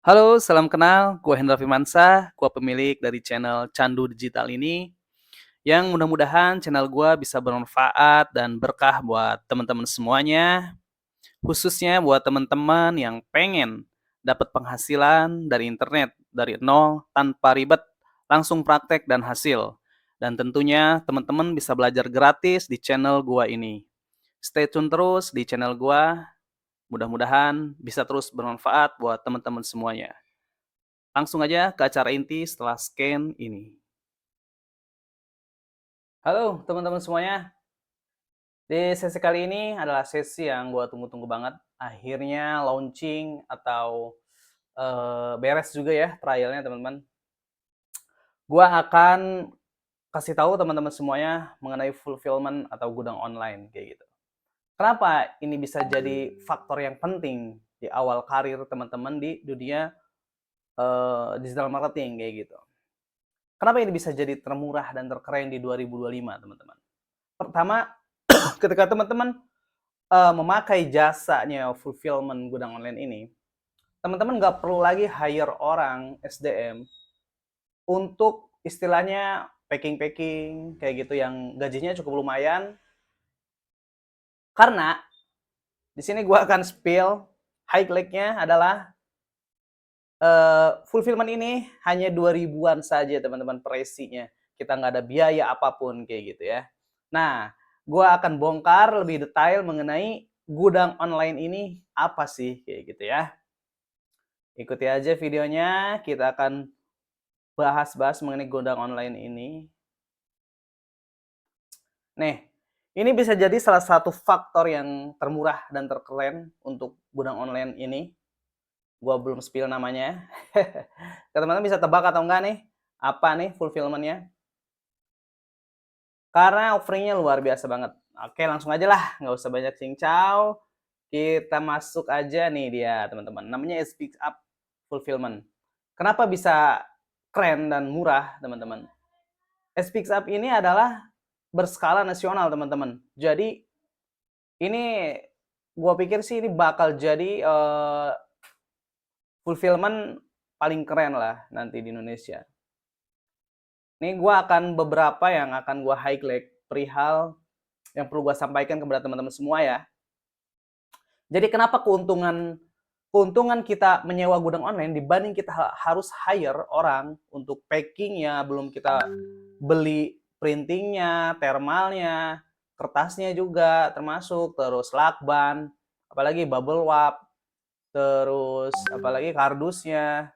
Halo, salam kenal. Gue Hendra Firmansyah, gue pemilik dari channel Candu Digital ini, yang mudah-mudahan channel gue bisa bermanfaat dan berkah buat teman-teman semuanya, khususnya buat teman-teman yang pengen dapat penghasilan dari internet dari nol tanpa ribet, langsung praktek dan hasil. Dan tentunya teman-teman bisa belajar gratis di channel gue ini. Stay tune terus di channel gue, mudah-mudahan bisa terus bermanfaat buat teman-teman semuanya. Langsung aja ke acara inti setelah scan ini. Halo teman-teman semuanya, di sesi kali ini adalah sesi yang gue tunggu-tunggu banget. Akhirnya launching atau beres juga ya trialnya teman-teman. Gue akan kasih tahu teman-teman semuanya mengenai fulfillment atau gudang online kayak gitu. Kenapa ini bisa jadi faktor yang penting di awal karir teman-teman di dunia digital marketing kayak gitu. Kenapa ini bisa jadi termurah dan terkeren di 2025 teman-teman? Pertama, ketika teman-teman memakai jasanya fulfillment gudang online ini, teman-teman nggak perlu lagi hire orang SDM untuk istilahnya packing-packing kayak gitu yang gajinya cukup lumayan. Karena di sini gue akan spill highlight-nya adalah fulfillment ini hanya 2 ribuan saja teman-teman presinya. Kita nggak ada biaya apapun kayak gitu ya. Nah, gue akan bongkar lebih detail mengenai gudang online ini apa sih kayak gitu ya. Ikuti aja videonya, kita akan bahas-bahas mengenai gudang online ini. Nih, ini bisa jadi salah satu faktor yang termurah dan terkeren untuk gudang online ini. Gua belum spill namanya. Teman-teman bisa tebak atau enggak nih, apa nih fulfillment-nya? Karena offeringnya luar biasa banget. Oke, langsung aja lah, nggak usah banyak cincau. Kita masuk aja nih dia, teman-teman. Namanya Speak Up Fulfillment. Kenapa bisa keren dan murah, teman-teman? Speak Up ini adalah berskala nasional, teman-teman. Jadi, ini gua pikir sih ini bakal jadi fulfillment paling keren lah nanti di Indonesia. Ini gua akan beberapa yang akan gua highlight perihal yang perlu gua sampaikan kepada teman-teman semua ya. Jadi kenapa keuntungan keuntungan kita menyewa gudang online dibanding kita harus hire orang untuk packingnya, belum kita beli printingnya, thermalnya, kertasnya juga termasuk, terus lakban, apalagi bubble wrap, terus apalagi kardusnya,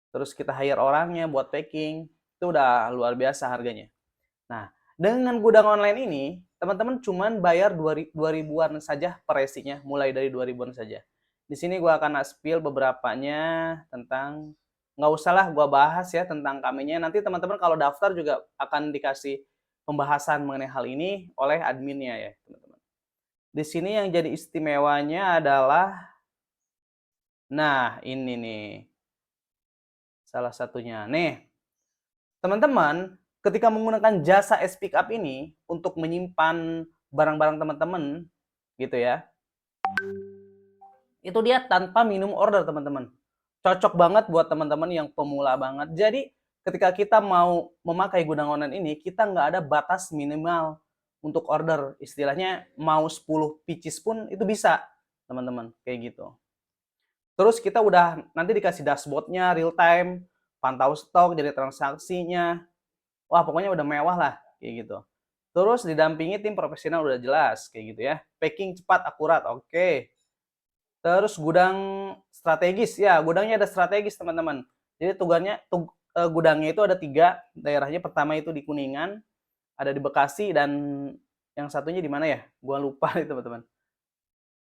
terus kita hire orangnya buat packing, itu udah luar biasa harganya. Nah, dengan gudang online ini, teman-teman cuman bayar 2 ribuan saja per resinya, mulai dari 2 ribuan saja. Di sini gua akan spill beberapanya tentang nggak usah lah gua bahas ya tentang kaminya. Nanti teman-teman kalau daftar juga akan dikasih pembahasan mengenai hal ini oleh adminnya ya, teman-teman. Di sini yang jadi istimewanya adalah, nah ini nih, salah satunya. Nih, teman-teman, ketika menggunakan jasa Speak Up ini untuk menyimpan barang-barang teman-teman, gitu ya, itu dia tanpa minimum order, teman-teman. Cocok banget buat teman-teman yang pemula banget. Jadi, ketika kita mau memakai gudang online ini, kita nggak ada batas minimal untuk order. Istilahnya, mau 10 pieces pun itu bisa, teman-teman. Kayak gitu. Terus kita udah nanti dikasih dashboardnya, real time, pantau stok, jadi transaksinya, wah pokoknya udah mewah lah kayak gitu. Terus didampingi tim profesional udah jelas kayak gitu ya. Packing cepat, akurat, oke. Terus gudang strategis, ya gudangnya ada strategis teman-teman. Jadi gudangnya itu ada 3 daerahnya. Pertama itu di Kuningan, ada di Bekasi, dan yang satunya di mana ya? Gua lupa nih teman-teman.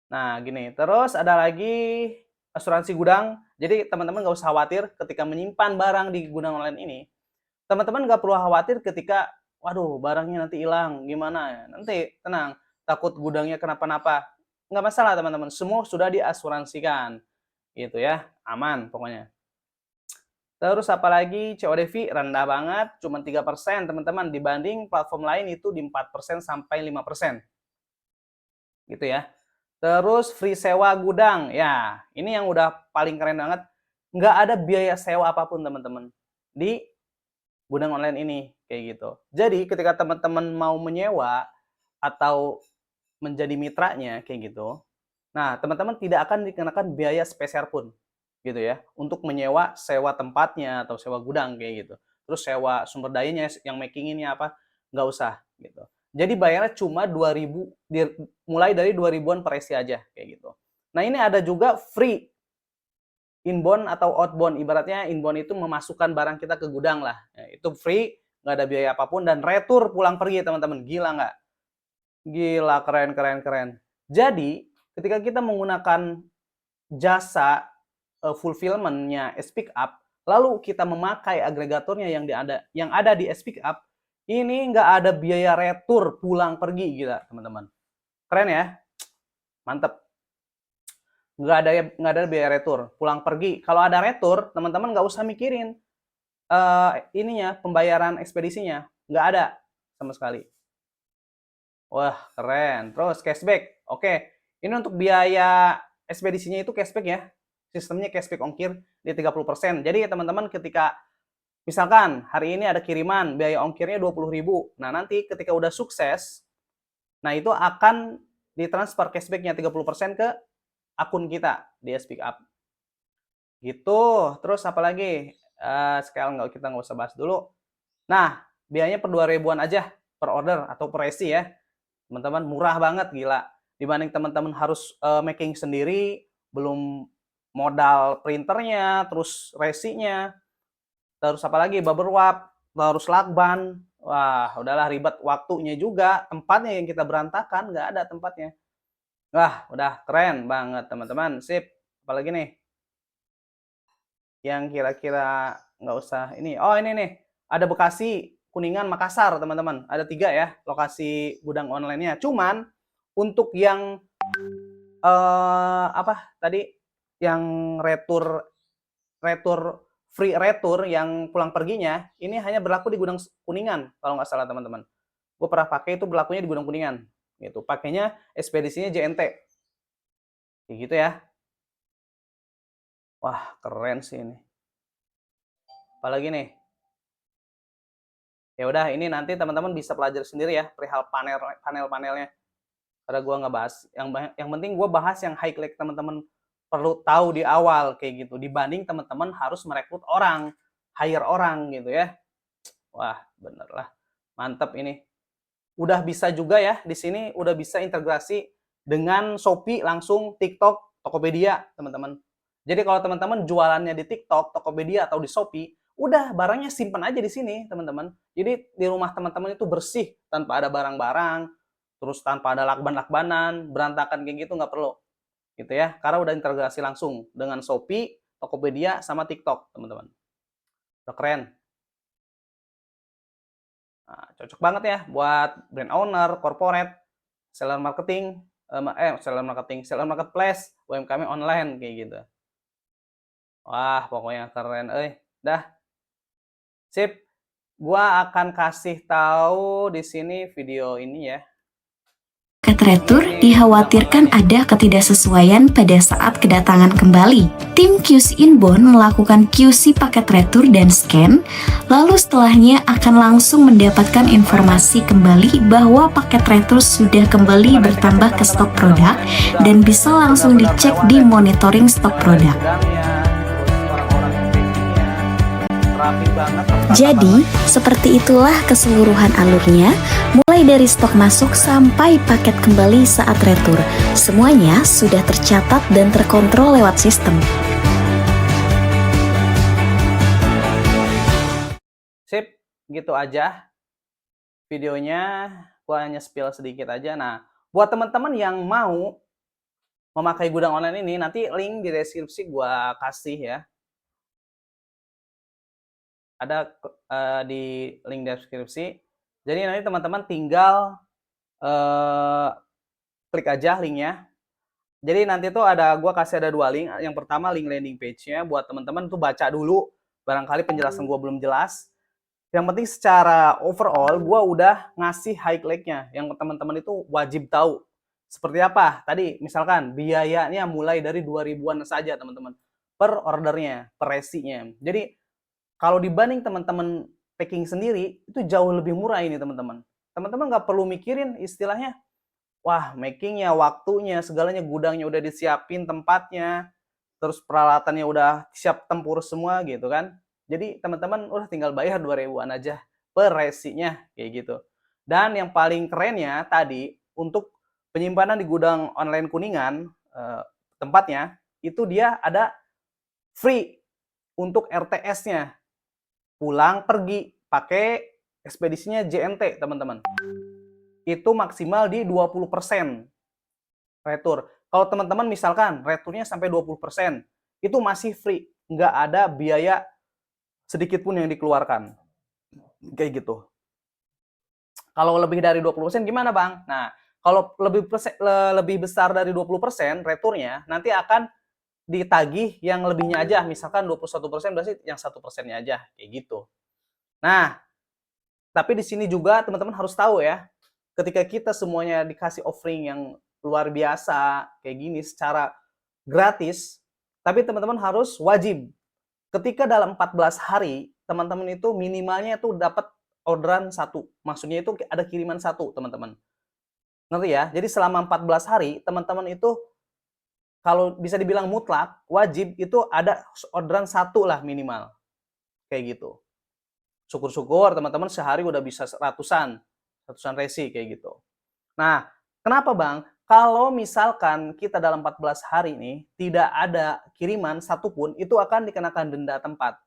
Nah gini, terus ada lagi asuransi gudang. Jadi teman-teman nggak usah khawatir ketika menyimpan barang di gudang online ini. Teman-teman nggak perlu khawatir ketika, waduh barangnya nanti hilang, gimana ya? Nanti tenang, takut gudangnya kenapa-napa. Nggak masalah teman-teman, semua sudah diasuransikan. Gitu ya, aman pokoknya. Terus apalagi COD fee rendah banget, cuma 3% teman-teman, dibanding platform lain itu di 4% sampai 5%. Gitu ya. Terus free sewa gudang, ya ini yang udah paling keren banget. nggak ada biaya sewa apapun teman-teman di gudang online ini kayak gitu. Jadi ketika teman-teman mau menyewa atau menjadi mitranya kayak gitu, nah teman-teman tidak akan dikenakan biaya sepeser pun gitu ya untuk menyewa sewa tempatnya atau sewa gudang kayak gitu. Terus sewa sumber dayanya yang making-nya apa nggak usah gitu. Jadi bayarnya cuma 2000 mulai dari 2000-an per isi aja kayak gitu. Nah, ini ada juga free inbound atau outbound. Ibaratnya inbound itu memasukkan barang kita ke gudang lah. Nah, itu free, nggak ada biaya apapun dan retur pulang pergi teman-teman. Gila nggak? Gila, keren, keren, keren. Jadi, ketika kita menggunakan jasa fulfillment-nya S-Pickup, lalu kita memakai agregatornya yang ada di S-Pickup, ini nggak ada biaya retur pulang pergi, gila teman-teman. Keren ya? Mantep. Nggak ada biaya retur pulang pergi. Kalau ada retur, teman-teman nggak usah mikirin ininya pembayaran ekspedisinya, nggak ada sama sekali. Wah, keren. Terus cashback. Oke, ini untuk biaya ekspedisinya itu cashback ya. Sistemnya cashback ongkir di 30%. Jadi teman-teman ketika misalkan hari ini ada kiriman, biaya ongkirnya 20.000. Nah, nanti ketika udah sukses, nah itu akan ditransfer cashbacknya 30% ke akun kita di S-Pickup. Gitu. Terus apa lagi? Sekarang kita nggak usah bahas dulu. Nah, biayanya per 2.000-an aja per order atau per resi ya. Teman-teman murah banget gila. Dibanding teman-teman harus making sendiri, belum modal printernya, terus resinya, terus apa lagi bubble wrap, terus lakban. Wah, udahlah ribet waktunya juga, tempatnya yang kita berantakan, nggak ada tempatnya. Wah, udah keren banget teman-teman. Sip. Apalagi nih? Yang kira-kira nggak usah ini. Oh, ini nih. Ada Bekasi, Kuningan, Makassar, teman-teman. Ada 3 ya lokasi gudang online-nya. Cuman untuk yang apa tadi yang retur free retur yang pulang perginya ini hanya berlaku di gudang Kuningan kalau nggak salah teman-teman. Gue pernah pakai itu berlakunya di gudang Kuningan. Gitu. Pakainya ekspedisinya JNT. Kayak gitu ya. Wah, keren sih ini. Apalagi nih? Ya udah, ini nanti teman-teman bisa pelajari sendiri ya perihal panel-panelnya. Karena gue nggak bahas. Yang penting gue bahas yang high click teman-teman perlu tahu di awal kayak gitu. Dibanding teman-teman harus merekrut orang, hire orang gitu ya. Wah, bener lah. Mantep ini. Udah bisa juga ya di sini udah bisa integrasi dengan Shopee langsung TikTok, Tokopedia, teman-teman. Jadi kalau teman-teman jualannya di TikTok, Tokopedia atau di Shopee, udah barangnya simpan aja di sini, teman-teman. Jadi di rumah teman-teman itu bersih tanpa ada barang-barang, terus tanpa ada lakban-lakbanan, berantakan kayak gitu nggak perlu. Gitu ya. Karena udah integrasi langsung dengan Shopee, Tokopedia sama TikTok, teman-teman. Udah keren. Nah, cocok banget ya buat brand owner, corporate, seller marketing, seller marketplace, UMKM online kayak gitu. Wah, pokoknya keren, dah. Sip. Gua akan kasih tahu di sini video ini ya. Paket retur dikhawatirkan ada ketidaksesuaian pada saat kedatangan kembali. Tim QC Inbound melakukan QC paket retur dan scan, lalu setelahnya akan langsung mendapatkan informasi kembali bahwa paket retur sudah kembali bertambah ke stok produk dan bisa langsung dicek di monitoring stok produk. Jadi, seperti itulah keseluruhan alurnya, mulai dari stok masuk sampai paket kembali saat retur. Semuanya sudah tercatat dan terkontrol lewat sistem. Sip, gitu aja videonya. Gua hanya spill sedikit aja. Nah, buat teman-teman yang mau memakai gudang online ini, nanti link di deskripsi gua kasih ya. Ada di link deskripsi. Jadi nanti teman-teman tinggal klik aja linknya. Jadi nanti tuh gue kasih ada 2 link. Yang pertama link landing page-nya buat teman-teman tuh baca dulu. Barangkali penjelasan gue belum jelas. Yang penting secara overall gue udah ngasih highlight-nya yang teman-teman itu wajib tahu. Seperti apa? Tadi misalkan biayanya mulai dari 2000-an saja teman-teman. per ordernya, per resinya. Jadi kalau dibanding teman-teman packing sendiri, itu jauh lebih murah ini teman-teman. Teman-teman nggak perlu mikirin istilahnya, wah makingnya, waktunya, segalanya, gudangnya udah disiapin tempatnya, terus peralatannya udah siap tempur semua gitu kan. Jadi teman-teman udah tinggal bayar 2.000-an aja per resinya kayak gitu. Dan yang paling kerennya tadi untuk penyimpanan di gudang online Kuningan tempatnya itu dia ada free untuk RTS-nya. Pulang pergi pakai ekspedisinya JNT teman-teman. Itu maksimal di 20% retur. Kalau teman-teman misalkan returnya sampai 20%, itu masih free, nggak ada biaya sedikit pun yang dikeluarkan. Kayak gitu. Kalau lebih dari 20% gimana, Bang? Nah, kalau lebih besar dari 20% returnya, nanti akan ditagih yang lebihnya aja. Misalkan 21% berarti yang 1%-nya aja, kayak gitu. Nah, tapi di sini juga teman-teman harus tahu ya, ketika kita semuanya dikasih offering yang luar biasa kayak gini secara gratis, tapi teman-teman harus wajib ketika dalam 14 hari teman-teman itu minimalnya itu dapat orderan satu. Maksudnya itu ada kiriman satu, teman-teman. Ngerti ya? Jadi selama 14 hari teman-teman itu kalau bisa dibilang mutlak, wajib itu ada orderan satu lah minimal. Kayak gitu. Syukur-syukur teman-teman sehari udah bisa ratusan resi kayak gitu. Nah, kenapa Bang? Kalau misalkan kita dalam 14 hari ini tidak ada kiriman satupun, itu akan dikenakan denda tempat,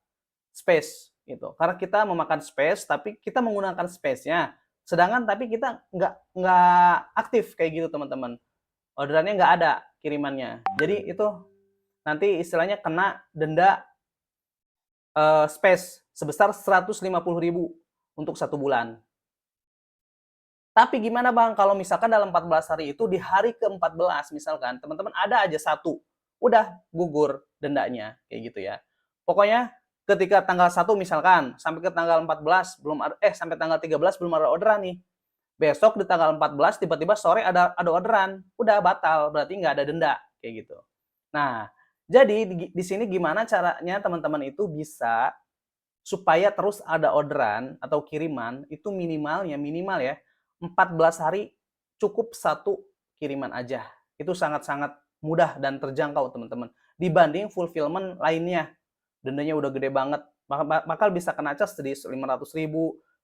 space gitu. Karena kita memakan space, tapi kita menggunakan space-nya. Sedangkan tapi kita nggak aktif kayak gitu teman-teman. Orderannya nggak ada kirimannya. Jadi itu nanti istilahnya kena denda space sebesar 150.000 untuk 1 bulan. Tapi gimana Bang kalau misalkan dalam 14 hari itu di hari ke-14 misalkan teman-teman ada aja satu, udah gugur dendanya kayak gitu ya. Pokoknya ketika tanggal 1 misalkan sampai ke tanggal 14 belum ada sampai tanggal 13 belum ada orderan nih. Besok di tanggal 14 tiba-tiba sore ada orderan, udah batal, berarti nggak ada denda kayak gitu. Nah, jadi di sini gimana caranya teman-teman itu bisa supaya terus ada orderan atau kiriman itu minimal ya 14 hari cukup satu kiriman aja. Itu sangat-sangat mudah dan terjangkau teman-teman. Dibanding fulfillment lainnya. Dendanya udah gede banget. Bakal bisa kena cas di 500.000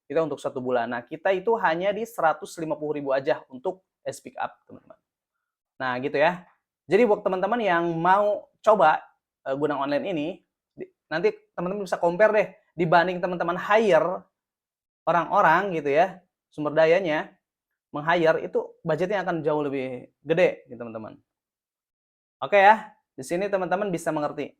kita untuk 1 bulan. Nah, kita itu hanya di 150.000 aja untuk speak up, teman-teman. Nah, gitu ya. Jadi buat teman-teman yang mau coba gudang online ini, nanti teman-teman bisa compare deh dibanding teman-teman hire orang-orang gitu ya, sumber dayanya, meng-hire itu budgetnya akan jauh lebih gede gitu teman-teman. Oke ya, di sini teman-teman bisa mengerti.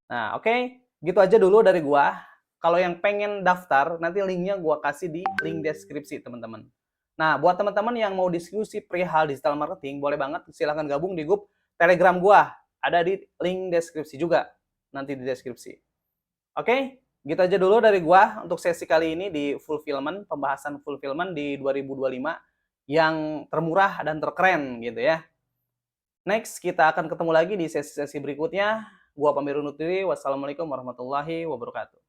Nah, oke, gitu aja dulu dari gua. Kalau yang pengen daftar, nanti linknya gua kasih di link deskripsi teman-teman. Nah, buat teman-teman yang mau diskusi perihal digital marketing, boleh banget silahkan gabung di grup Telegram gua. Ada di link deskripsi juga, nanti di deskripsi. Oke, gitu aja dulu dari gua untuk sesi kali ini di fulfillment, pembahasan fulfillment di 2025 yang termurah dan terkeren gitu ya. Next, kita akan ketemu lagi di sesi-sesi berikutnya. Gua pamit undur diri. Wassalamualaikum warahmatullahi wabarakatuh.